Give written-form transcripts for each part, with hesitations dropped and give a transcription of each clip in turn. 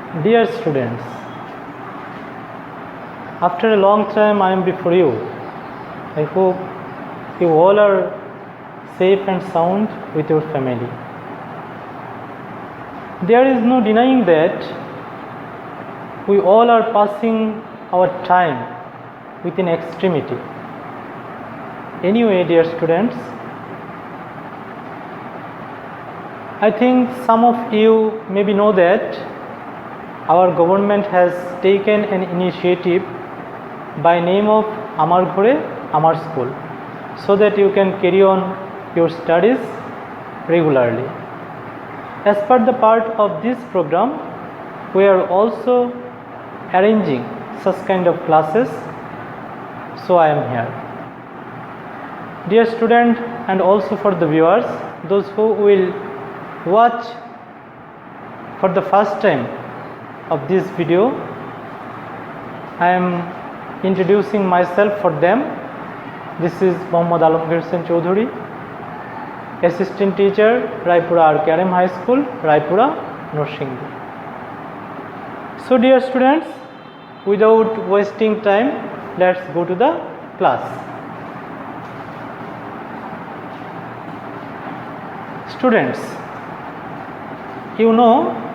Dear students, after a long time I am before you. I hope you all are safe and sound with your family. There is no denying that we all are passing our time with an extremity. Anyway, dear students, I think some of you maybe know that our government has taken an initiative by name of Amar Ghore Amar School, so that you can carry on your studies regularly. As per the part of this program, we are also arranging such kind of classes, so I am here. Dear student, and also for the viewers, those who will watch for the first time of this video, I am introducing myself for them. This is MD.Alamgir Hossain Chowdhury, Assistant Teacher, Raipura R.K.R.M High School, Raipura, Narsingdi. So dear students, without wasting time, let's go to the class. Students, you know,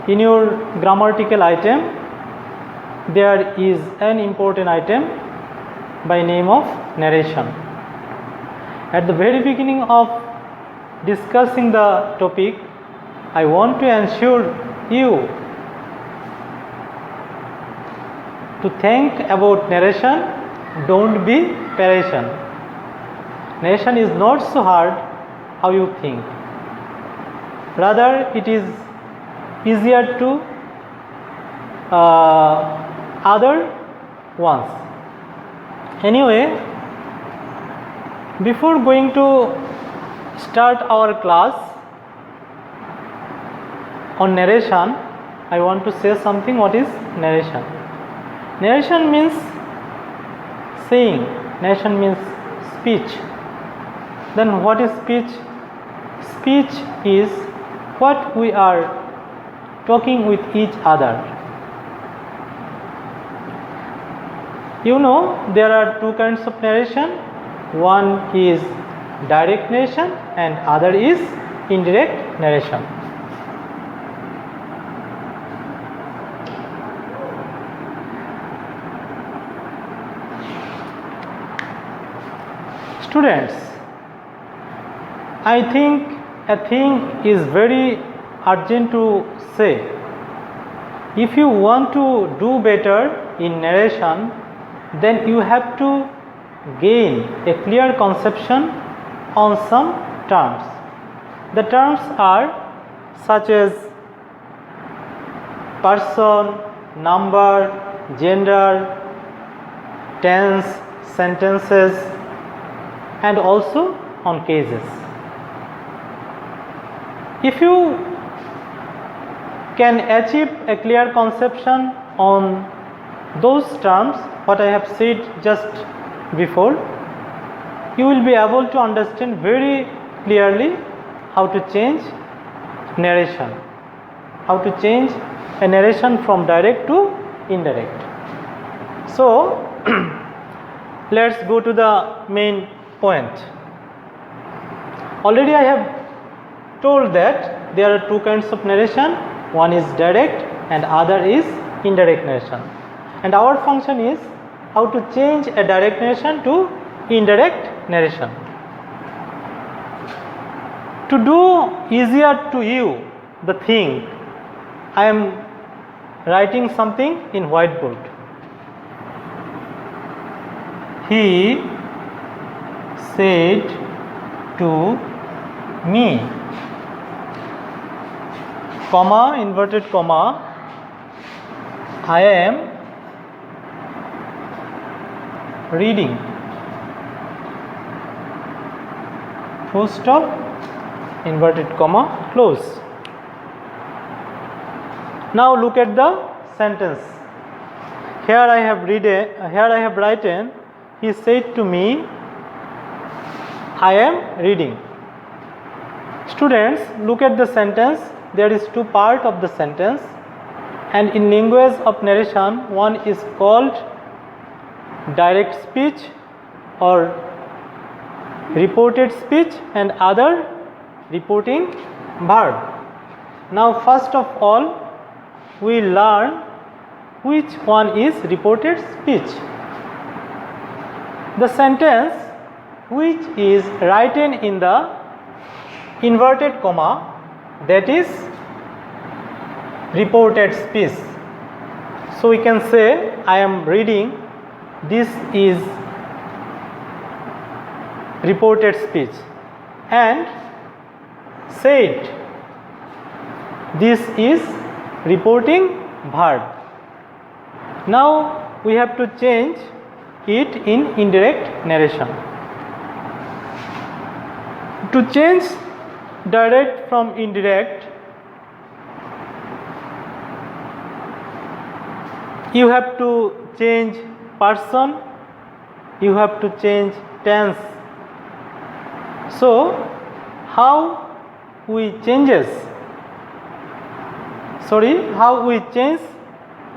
in your grammatical item there is an important item by name of narration. At the very beginning of discussing the topic, I want to ensure you to think about narration. Don't be patient. Narration is not so hard how you think. Rather, it is easier to other ones. Anyway, before going to start our class on narration, I want to say something. What is narration? Narration means saying. Narration means speech. Then what is speech? Speech is what we are talking with each other. You know, there are two kinds of narration. One is direct narration and other is indirect narration. Students, I think a thing is very urgent to say. If you want to do better in narration, then you have to gain a clear conception on some terms. The terms are such as person, number, gender, tense, sentences, and also on cases. If you can achieve a clear conception on those terms, what I have said just before, you will be able to understand very clearly how to change narration, how to change a narration from direct to indirect. So let's go to the main point. Already I have told that there are two kinds of narration. One is direct and other is indirect narration. And our function is how to change a direct narration to indirect narration. To do easier to you the thing, I am writing something in whiteboard. He said to me, comma, inverted comma, I am reading, full stop, inverted comma, close. Now look at the sentence. Here I have written, he said to me, I am reading. Students, look at the sentence. There is two parts of the sentence. And in language of narration, one is called direct speech or reported speech and other reporting verb. Now first of all we learn which one is reported speech. The sentence which is written in the inverted comma, that is reported speech. So we can say I am reading, this is reported speech, and said, this is reporting verb. Now we have to change it in indirect narration. To change direct from indirect, you have to change person, you have to change tense. So how we change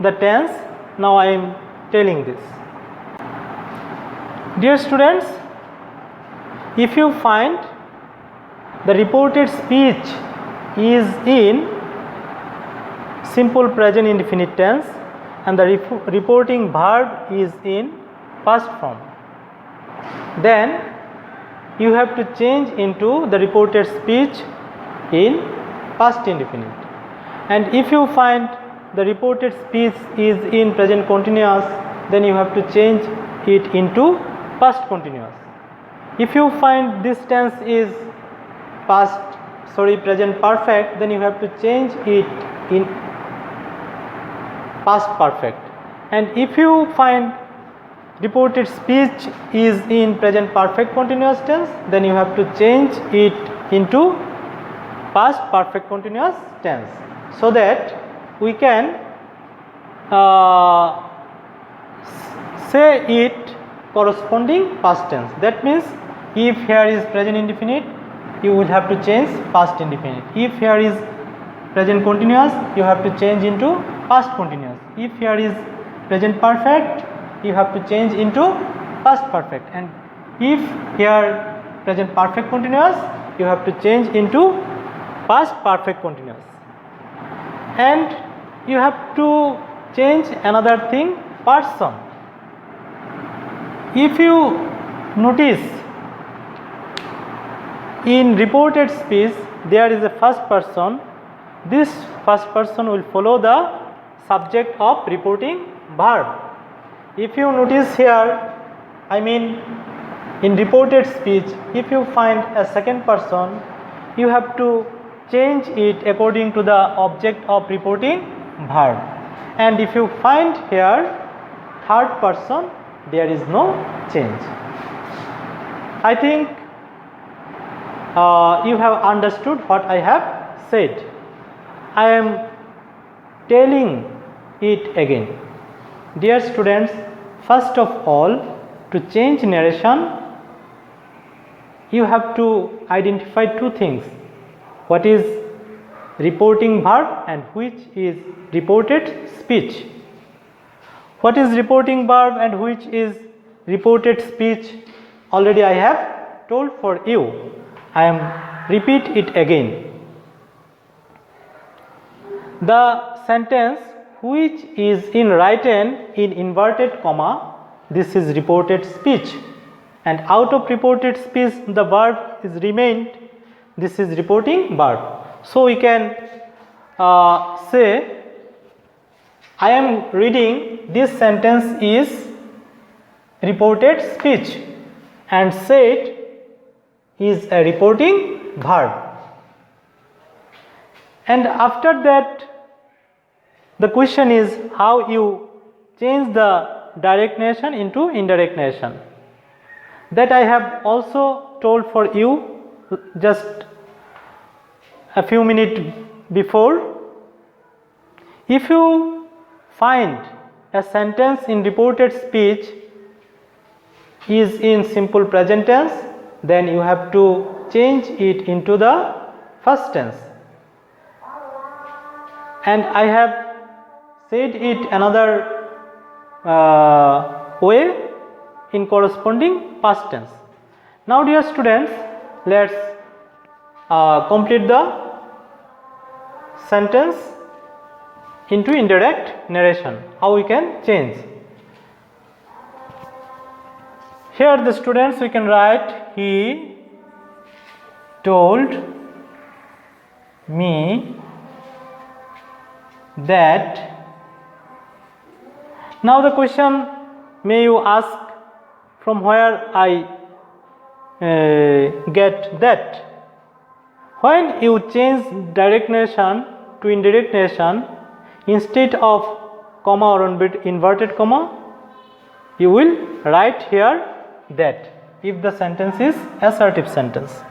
the tense, now I am telling this. Dear students, if you find the reported speech is in simple present indefinite tense and the reporting verb is in past form, then you have to change into the reported speech in past indefinite. And if you find the reported speech is in present continuous, then you have to change it into past continuous. If you find this tense is present perfect, then you have to change it in past perfect. And if you find reported speech is in present perfect continuous tense, then you have to change it into past perfect continuous tense, so that we can say it corresponding past tense. That means if here is present indefinite, you will have to change past indefinite. If here is present continuous, you have to change into past continuous. If here is present perfect, you have to change into past perfect. And if here present perfect continuous, you have to change into past perfect continuous. And you have to change another thing, person. If you notice, in reported speech there is a first person. This first person will follow the subject of reporting verb. If you notice here, I mean in reported speech, if you find a second person, you have to change it according to the object of reporting verb. And if you find here third person, there is no change. I think you have understood what I have said. I am telling it again. Dear students, first of all, to change narration, you have to identify two things. What is reporting verb and which is reported speech. What is reporting verb and which is reported speech, already I have told for you. I am repeat it again. The sentence which is in written in inverted comma, this is reported speech, and out of reported speech the verb is remained, this is reporting verb. So we can say I am reading, this sentence is reported speech, and said is a reporting verb. And after that, the question is how you change the direct narration into indirect narration. That I have also told for you just a few minutes before. If you find a sentence in reported speech is in simple present tense, then you have to change it into the first tense. And I have said it another way in corresponding past tense. Now dear students, let's complete the sentence into indirect narration. How we can change? Here the students, we can write, he told me that. Now the question, may you ask from where I get that? When you change direct narration to indirect narration, instead of comma or inverted comma, you will write here that if the sentence is assertive sentence.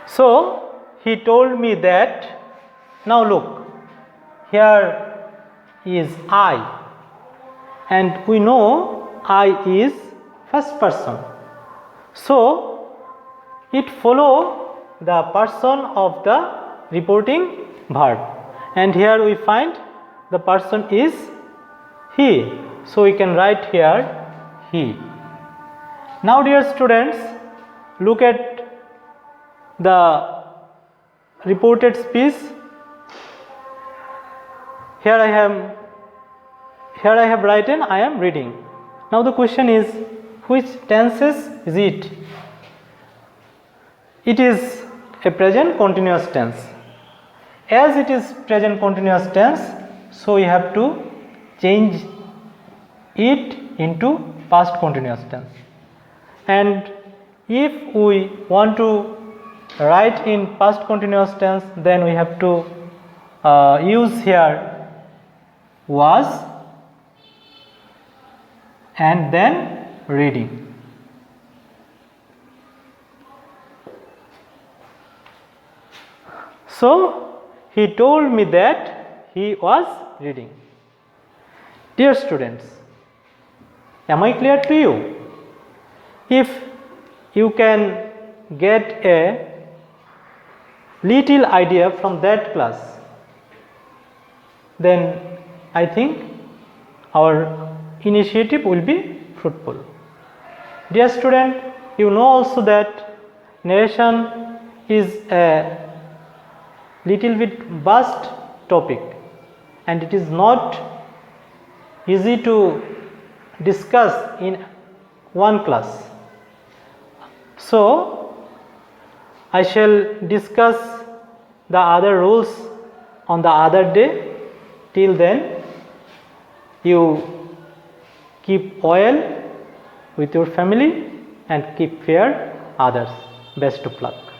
So he told me that. Now look, here is I, and we know I is first person, so it follow the person of the reporting verb, and here we find the person is he, so we can write here he. Now dear students, look at the reported speech. Here I have written I am reading. Now the question is, which tenses is it? It is a present continuous tense. As it is present continuous tense, so we have to change it into past continuous tense. And if we want to write in past continuous tense, then we have to use here was and then reading. So he told me that he was reading. Dear students, am I clear to you? If you can get a little idea from that class, then I think our initiative will be fruitful. Dear student, you know also that narration is a little bit vast topic, and it is not easy to discuss in one class. So I shall discuss the other rules on the other day. Till then, you keep well with your family and keep fair others. Best of luck.